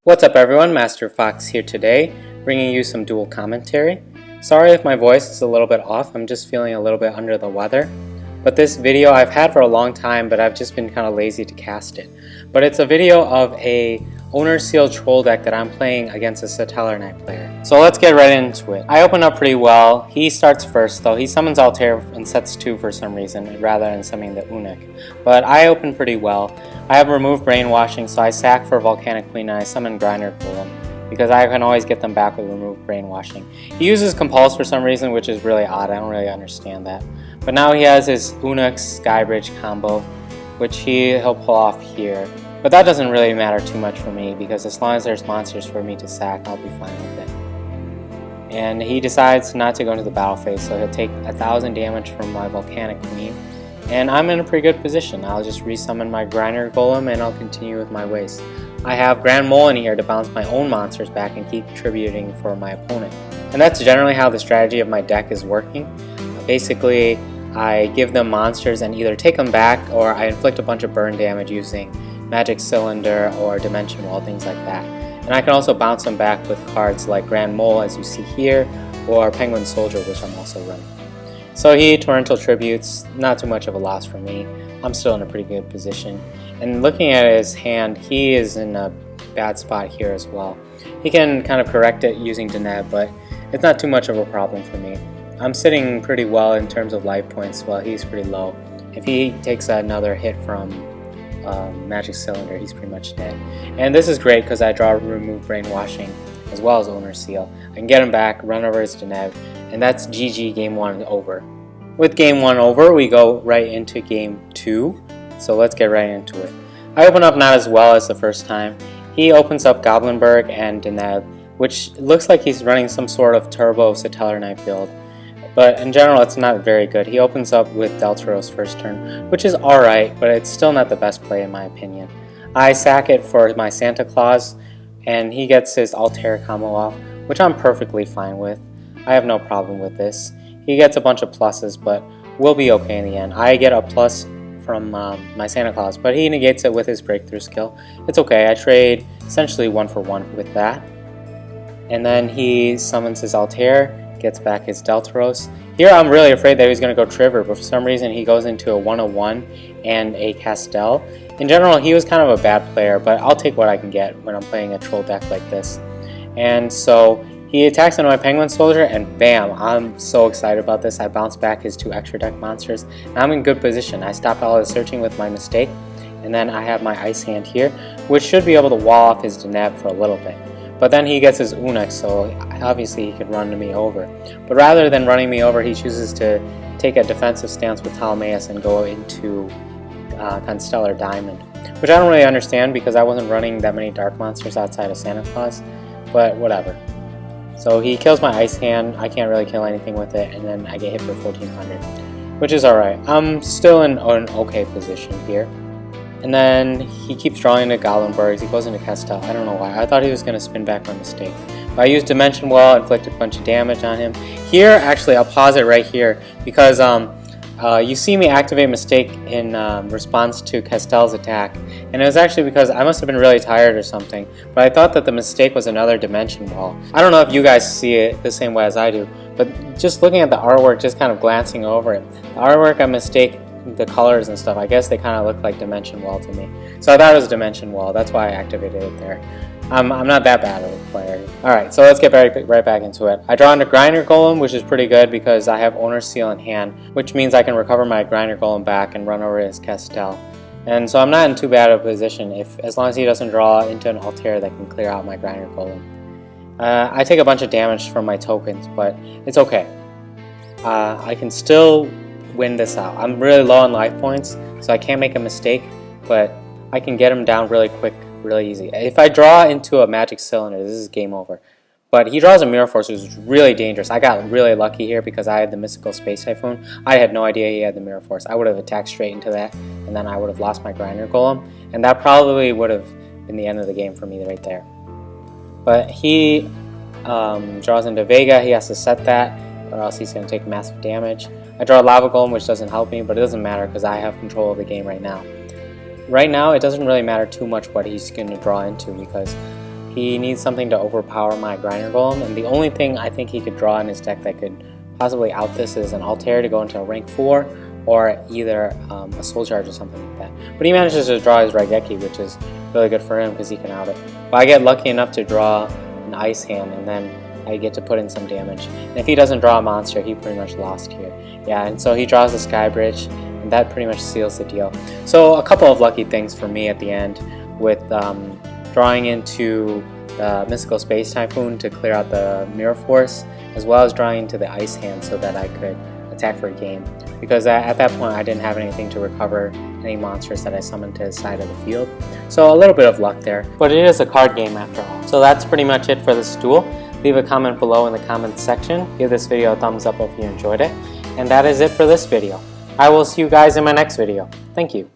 What's up everyone, Master Fox here today, bringing you some Duel commentary. Sorry if my voice is a little bit off, I'm just feeling a little bit under the weather. But this video I've had for a long time, but I've just been kind of lazy to cast it. But it's a video of a Owner Seal troll deck that I'm playing against a Satellarknight player. So let's get right into it. I open up pretty well. He starts first though. He summons Altair and sets 2 for some reason, rather than summoning the Unik. But I open pretty well. I have removed Brainwashing, so I sack for Volcanic Queen and I summon Grinder Golem, because I can always get them back with removed Brainwashing. He uses Compulse for some reason, which is really odd. I don't really understand that. But now he has his Unik Skybridge combo, which he'll pull off here. But that doesn't really matter too much for me, because as long as there's monsters for me to sack, I'll be fine with it. And he decides not to go into the battle phase, so he'll take 1000 damage from my Volcanic Queen. And I'm in a pretty good position. I'll just resummon my Grinder Golem and I'll continue with my waste. I have Grand Mole in here to bounce my own monsters back and keep contributing for my opponent. And that's generally how the strategy of my deck is working. Basically, I give them monsters and either take them back or I inflict a bunch of burn damage using Magic Cylinder or Dimension Wall, things like that. And I can also bounce them back with cards like Grand Mole, as you see here, or Penguin Soldier, which I'm also running. So he Torrential Tributes, not too much of a loss for me. I'm still in a pretty good position. And looking at his hand, he is in a bad spot here as well. He can kind of correct it using Deneb, but it's not too much of a problem for me. I'm sitting pretty well in terms of life points while he's pretty low. If he takes another hit from Magic Cylinder, he's pretty much dead. And this is great because I draw Remove Brainwashing as well as Owner Seal. I can get him back, run over his Deneb, and that's GG, game 1 over. With game 1 over, we go right into game 2, so let's get right into it. I open up not as well as the first time. He opens up Goblinberg and Deneb, which looks like he's running some sort of turbo Satellarknight build. But in general, it's not very good. He opens up with Deltaros first turn, which is alright, but it's still not the best play in my opinion. I sack it for my Santa Claus, and he gets his Altair combo off, which I'm perfectly fine with. I have no problem with this. He gets a bunch of pluses, but we'll be okay in the end. I get a plus from my Santa Claus, but he negates it with his Breakthrough skill. It's okay, I trade essentially 1 for 1 with that. And then he summons his Altair, gets back his Deltaros. Here I'm really afraid that he's going to go Trigger, but for some reason he goes into a 101 and a Castel. In general, he was kind of a bad player, but I'll take what I can get when I'm playing a troll deck like this. And so he attacks into my Penguin Soldier, and bam, I'm so excited about this. I bounce back his 2 extra deck monsters, and I'm in good position. I stop all the searching with my mistake, and then I have my Ice Hand here, which should be able to wall off his Deneb for a little bit. But then he gets his Unik, so obviously he could run me over. But rather than running me over, he chooses to take a defensive stance with Ptolemaeus and go into Constellar Diamond, which I don't really understand because I wasn't running that many dark monsters outside of Santa Claus, but whatever. So he kills my Ice Hand, I can't really kill anything with it, and then I get hit for 1400, which is alright. I'm still in an okay position here. And then he keeps drawing into Goblinbergs, he goes into Castel. I don't know why. I thought he was going to spin back my mistake. But I used Dimension Wall, inflicted a bunch of damage on him. Here, actually, I'll pause it right here because you see me activate Mistake in response to Castel's attack. And it was actually because I must have been really tired or something. But I thought that the mistake was another Dimension Wall. I don't know if you guys see it the same way as I do. But just looking at the artwork, just kind of glancing over it. The artwork I mistake the colors and stuff, I guess they kind of look like Dimension Wall to me. So I thought it was Dimension Wall, that's why I activated it there. I'm not that bad of a player. Alright, so let's get right back into it. I draw into Grinder Golem, which is pretty good because I have Owner Seal in hand, which means I can recover my Grinder Golem back and run over his Castel. And so I'm not in too bad of a position as long as he doesn't draw into an Altair that can clear out my Grinder Golem. I take a bunch of damage from my tokens, but it's okay. I can still win this out. I'm really low on life points, so I can't make a mistake, but I can get him down really quick, really easy. If I draw into a Magic Cylinder, this is game over. But he draws a Mirror Force, which is really dangerous. I got really lucky here because I had the Mystical Space Typhoon. I had no idea he had the Mirror Force. I would have attacked straight into that, and then I would have lost my Grinder Golem, and that probably would have been the end of the game for me right there. But he draws into Vega. He has to set that, or else he's going to take massive damage. I draw a Lava Golem, which doesn't help me, but it doesn't matter because I have control of the game right now. Right now, it doesn't really matter too much what he's going to draw into because he needs something to overpower my grinding golem, and the only thing I think he could draw in his deck that could possibly out this is an Altair to go into a rank 4, or either a Soul Charge or something like that. But he manages to draw his Raigeki, which is really good for him because he can out it. But I get lucky enough to draw an Ice Hand, and then I get to put in some damage. And if he doesn't draw a monster, he pretty much lost here. Yeah, and so he draws the Sky Bridge, and that pretty much seals the deal. So a couple of lucky things for me at the end with drawing into the Mystical Space Typhoon to clear out the Mirror Force, as well as drawing into the Ice Hand so that I could attack for a game. Because at that point I didn't have anything to recover any monsters that I summoned to the side of the field. So a little bit of luck there, but it is a card game after all. So that's pretty much it for this duel. Leave a comment below in the comments section. Give this video a thumbs up if you enjoyed it. And that is it for this video. I will see you guys in my next video. Thank you.